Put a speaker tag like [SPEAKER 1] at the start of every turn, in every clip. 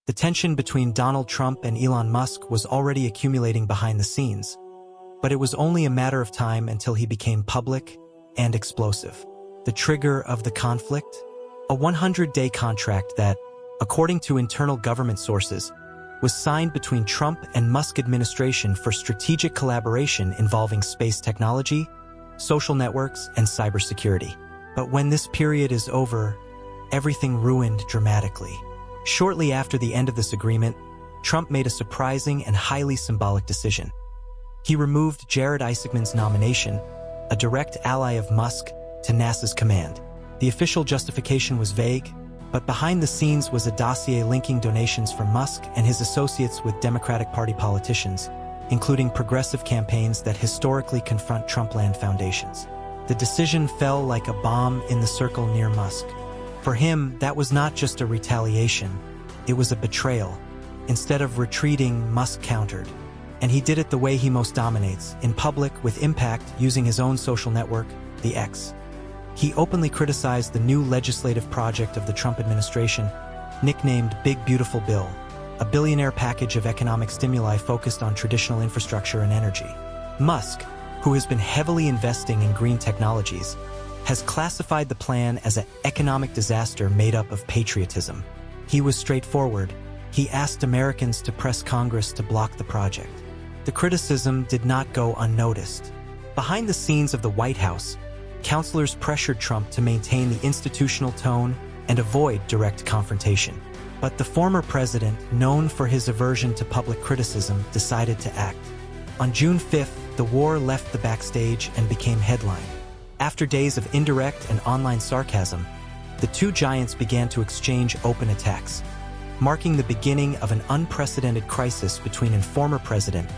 [SPEAKER 1] The tension between Donald Trump and Elon Musk was already accumulating behind the scenes, but it was only a matter of time until he became public and explosive. The trigger of the conflict? A 100-day contract that, according to internal government sources, was signed between Trump and Musk administration for strategic collaboration involving space technology, social networks, and cybersecurity. But when this period is over, everything ruined dramatically. Shortly after the end of this agreement, Trump made a surprising and highly symbolic decision. He removed Jared Isaacman's nomination, a direct ally of Musk, to NASA's command. The official justification was vague, but behind the scenes was a dossier linking donations from Musk and his associates with Democratic Party politicians, including progressive campaigns that historically confront Trumpland foundations. The decision fell like a bomb in the circle near Musk. For him, that was not just a retaliation, it was a betrayal. Instead of retreating, Musk countered. And he did it the way he most dominates, in public, with impact, using his own social network, the X. He openly criticized the new legislative project of the Trump administration, nicknamed Big Beautiful Bill, a billionaire package of economic stimuli focused on traditional infrastructure and energy. Musk, who has been heavily investing in green technologies, has classified the plan as an economic disaster made up of patriotism. He was straightforward. He asked Americans to press Congress to block the project. The criticism did not go unnoticed. Behind the scenes of the White House, counselors pressured Trump to maintain the institutional tone and avoid direct confrontation. But the former president, known for his aversion to public criticism, decided to act. On June 5th, the war left the backstage and became headline. After days of indirect and online sarcasm, the two giants began to exchange open attacks, marking the beginning of an unprecedented crisis between a former president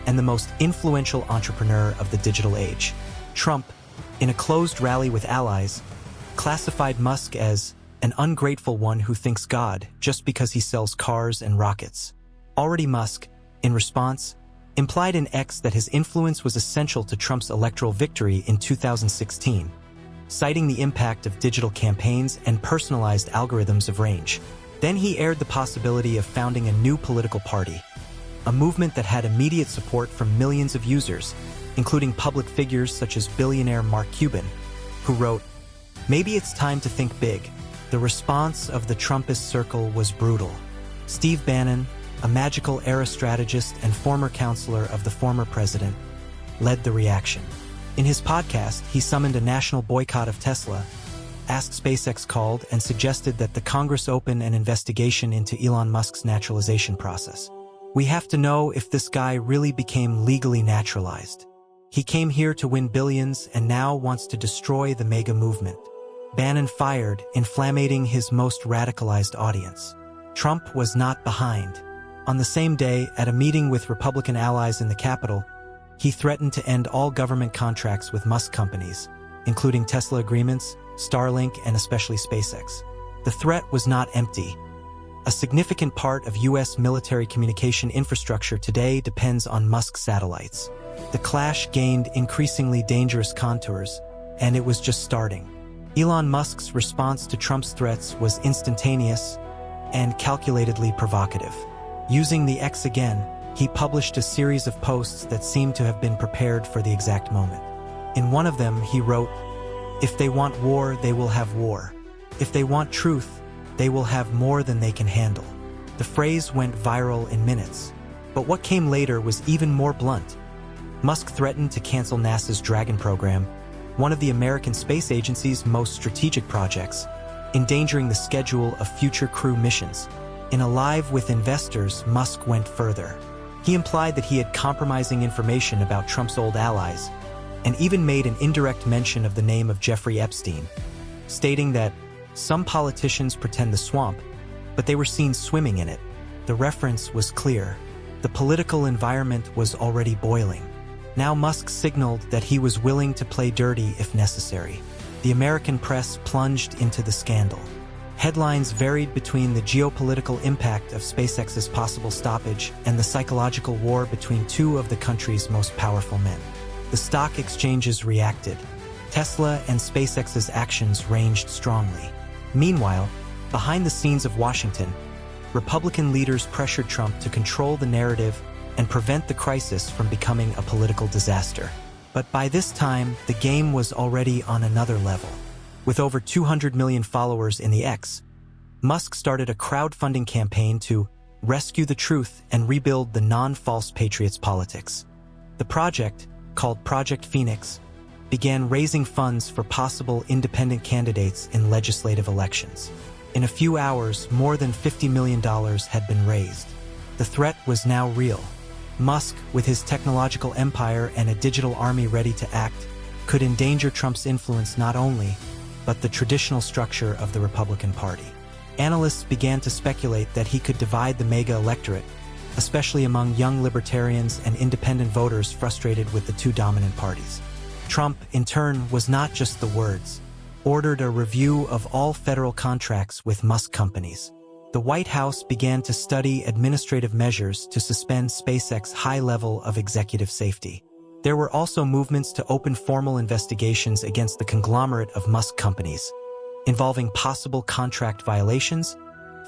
[SPEAKER 1] and the most influential entrepreneur of the digital age. Trump, in a closed rally with allies, classified Musk as an ungrateful one who thinks God just because he sells cars and rockets. Already Musk, in response, implied in X that his influence was essential to Trump's electoral victory in 2016, citing the impact of digital campaigns and personalized algorithms of range. Then he aired the possibility of founding a new political party, a movement that had immediate support from millions of users, including public figures such as billionaire Mark Cuban, who wrote, "Maybe it's time to think big." The response of the Trumpist circle was brutal. Steve Bannon, a magical era strategist and former counselor of the former president, led the reaction. In his podcast, he summoned a national boycott of Tesla, asked SpaceX called, and suggested that the Congress open an investigation into Elon Musk's naturalization process. We have to know if this guy really became legally naturalized. He came here to win billions and now wants to destroy the mega movement. Bannon fired, inflammating his most radicalized audience. Trump was not behind. On the same day, at a meeting with Republican allies in the Capitol, he threatened to end all government contracts with Musk companies, including Tesla agreements, Starlink, and especially SpaceX. The threat was not empty. A significant part of U.S. military communication infrastructure today depends on Musk's satellites. The clash gained increasingly dangerous contours, and it was just starting. Elon Musk's response to Trump's threats was instantaneous and calculatedly provocative. Using the X again, he published a series of posts that seemed to have been prepared for the exact moment. In one of them, he wrote, "If they want war, they will have war. If they want truth, they will have more than they can handle." The phrase went viral in minutes. But what came later was even more blunt. Musk threatened to cancel NASA's Dragon program, one of the American Space Agency's most strategic projects, endangering the schedule of future crew missions. In a live with investors, Musk went further. He implied that he had compromising information about Trump's old allies, and even made an indirect mention of the name of Jeffrey Epstein, stating that some politicians pretend the swamp, but they were seen swimming in it. The reference was clear. The political environment was already boiling. Now Musk signaled that he was willing to play dirty if necessary. The American press plunged into the scandal. Headlines varied between the geopolitical impact of SpaceX's possible stoppage and the psychological war between two of the country's most powerful men. The stock exchanges reacted. Tesla and SpaceX's actions ranged strongly. Meanwhile, behind the scenes of Washington, Republican leaders pressured Trump to control the narrative and prevent the crisis from becoming a political disaster. But by this time, the game was already on another level. With over 200 million followers in the X, Musk started a crowdfunding campaign to rescue the truth and rebuild the non-false patriots politics. The project, called Project Phoenix, began raising funds for possible independent candidates in legislative elections. In a few hours, more than $50 million had been raised. The threat was now real. Musk, with his technological empire and a digital army ready to act, could endanger Trump's influence not only, but the traditional structure of the Republican Party. Analysts began to speculate that he could divide the MAGA electorate, especially among young libertarians and independent voters frustrated with the two dominant parties. Trump, in turn, was not just the words, ordered a review of all federal contracts with Musk companies. The White House began to study administrative measures to suspend SpaceX's high level of executive safety. There were also movements to open formal investigations against the conglomerate of Musk companies, involving possible contract violations,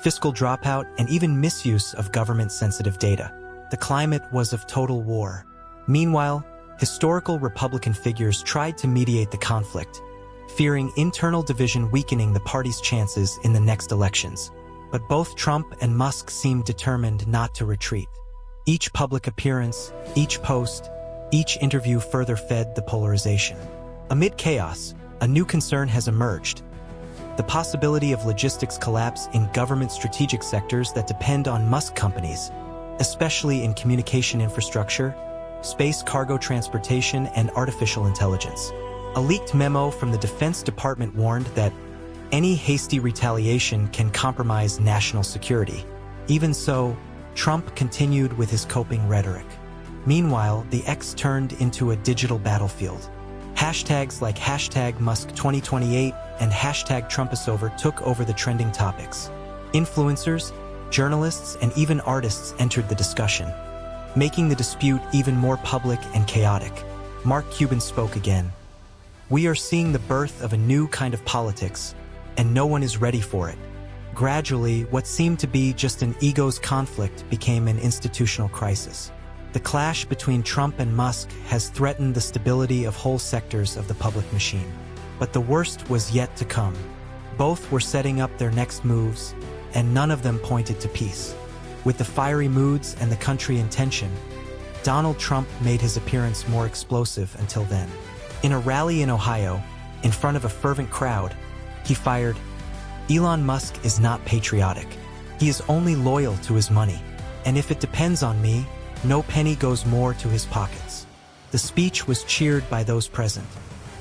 [SPEAKER 1] fiscal dropout, and even misuse of government-sensitive data. The climate was of total war. Meanwhile, historical Republican figures tried to mediate the conflict, fearing internal division weakening the party's chances in the next elections. But both Trump and Musk seemed determined not to retreat. Each public appearance, each post, each interview further fed the polarization. Amid chaos, a new concern has emerged: the possibility of logistics collapse in government strategic sectors that depend on Musk companies, especially in communication infrastructure, space cargo transportation, and artificial intelligence. A leaked memo from the Defense Department warned that any hasty retaliation can compromise national security. Even so, Trump continued with his coping rhetoric. Meanwhile, the X turned into a digital battlefield. Hashtags like #Musk2028 and #Trumpisover took over the trending topics. Influencers, journalists, and even artists entered the discussion, making the dispute even more public and chaotic. Mark Cuban spoke again. "We are seeing the birth of a new kind of politics, and no one is ready for it." Gradually, what seemed to be just an egos conflict became an institutional crisis. The clash between Trump and Musk has threatened the stability of whole sectors of the public machine. But the worst was yet to come. Both were setting up their next moves, and none of them pointed to peace. With the fiery moods and the country in tension, Donald Trump made his appearance more explosive until then. In a rally in Ohio, in front of a fervent crowd, he fired, "Elon Musk is not patriotic. He is only loyal to his money. And if it depends on me, no penny goes more to his pockets." The speech was cheered by those present,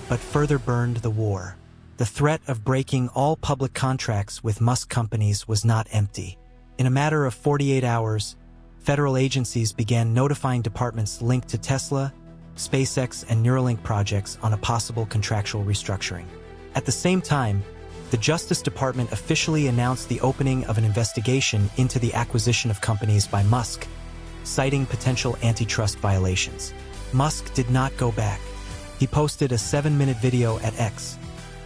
[SPEAKER 1] but further burned the war. The threat of breaking all public contracts with Musk companies was not empty. In a matter of 48 hours, federal agencies began notifying departments linked to Tesla, SpaceX, and Neuralink projects on a possible contractual restructuring. At the same time, the Justice Department officially announced the opening of an investigation into the acquisition of companies by Musk, citing potential antitrust violations. Musk did not go back. He posted a 7-minute video at X,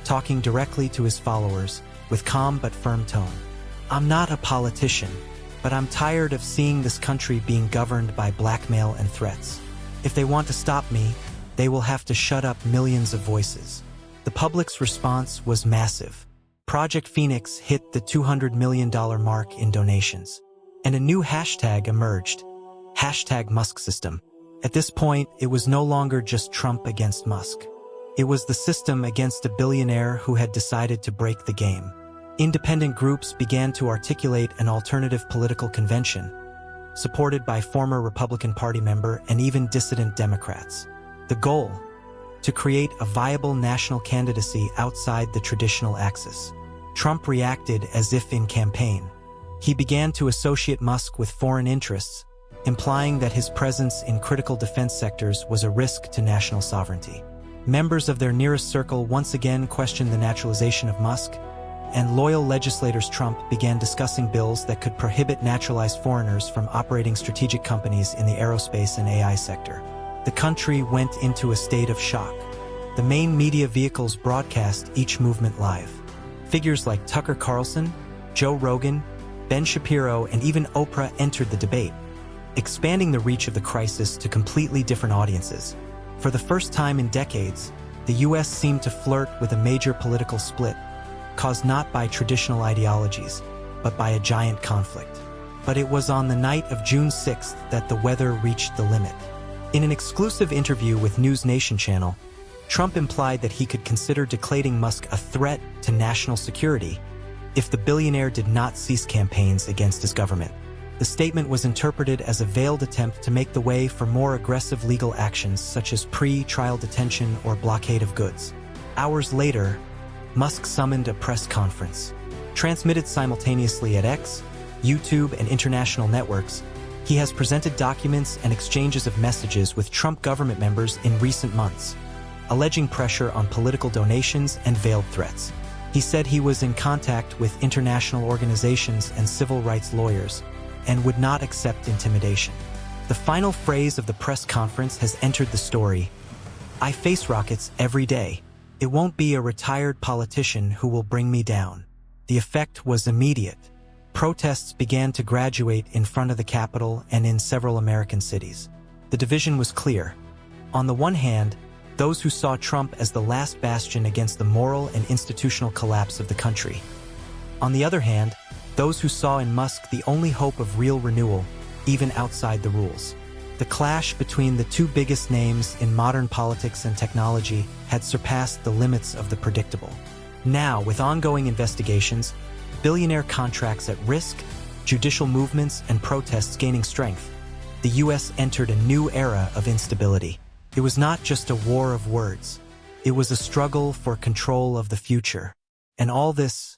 [SPEAKER 1] talking directly to his followers with calm but firm tone. "I'm not a politician, but I'm tired of seeing this country being governed by blackmail and threats. If they want to stop me, they will have to shut up millions of voices." The public's response was massive. Project Phoenix hit the $200 million mark in donations, and a new hashtag emerged: #MuskSystem. At this point, it was no longer just Trump against Musk. It was the system against a billionaire who had decided to break the game. Independent groups began to articulate an alternative political convention, supported by former Republican Party member and even dissident Democrats. The goal: to create a viable national candidacy outside the traditional axis. Trump reacted as if in campaign. He began to associate Musk with foreign interests, implying that his presence in critical defense sectors was a risk to national sovereignty. Members of their nearest circle once again questioned the naturalization of Musk, and loyal legislators Trump began discussing bills that could prohibit naturalized foreigners from operating strategic companies in the aerospace and AI sector. The country went into a state of shock. The main media vehicles broadcast each movement live. Figures like Tucker Carlson, Joe Rogan, Ben Shapiro, and even Oprah entered the debate, expanding the reach of the crisis to completely different audiences. For the first time in decades, the US seemed to flirt with a major political split, caused not by traditional ideologies, but by a giant conflict. But it was on the night of June 6th that the weather reached the limit. In an exclusive interview with News Nation channel, Trump implied that he could consider declaring Musk a threat to national security if the billionaire did not cease campaigns against his government. The statement was interpreted as a veiled attempt to make the way for more aggressive legal actions such as pre-trial detention or blockade of goods. Hours later, Musk summoned a press conference. Transmitted simultaneously at X, YouTube, and international networks, he has presented documents and exchanges of messages with Trump government members in recent months, alleging pressure on political donations and veiled threats. He said he was in contact with international organizations and civil rights lawyers and would not accept intimidation. The final phrase of the press conference has entered the story. "I face rockets every day. It won't be a retired politician who will bring me down." The effect was immediate. Protests began to graduate in front of the Capitol and in several American cities. The division was clear. On the one hand, those who saw Trump as the last bastion against the moral and institutional collapse of the country. On the other hand, those who saw in Musk the only hope of real renewal, even outside the rules. The clash between the two biggest names in modern politics and technology had surpassed the limits of the predictable. Now, with ongoing investigations, billionaire contracts at risk, judicial movements, and protests gaining strength, the US entered a new era of instability. It was not just a war of words. It was a struggle for control of the future. And all this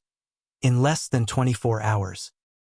[SPEAKER 1] in less than 24 hours.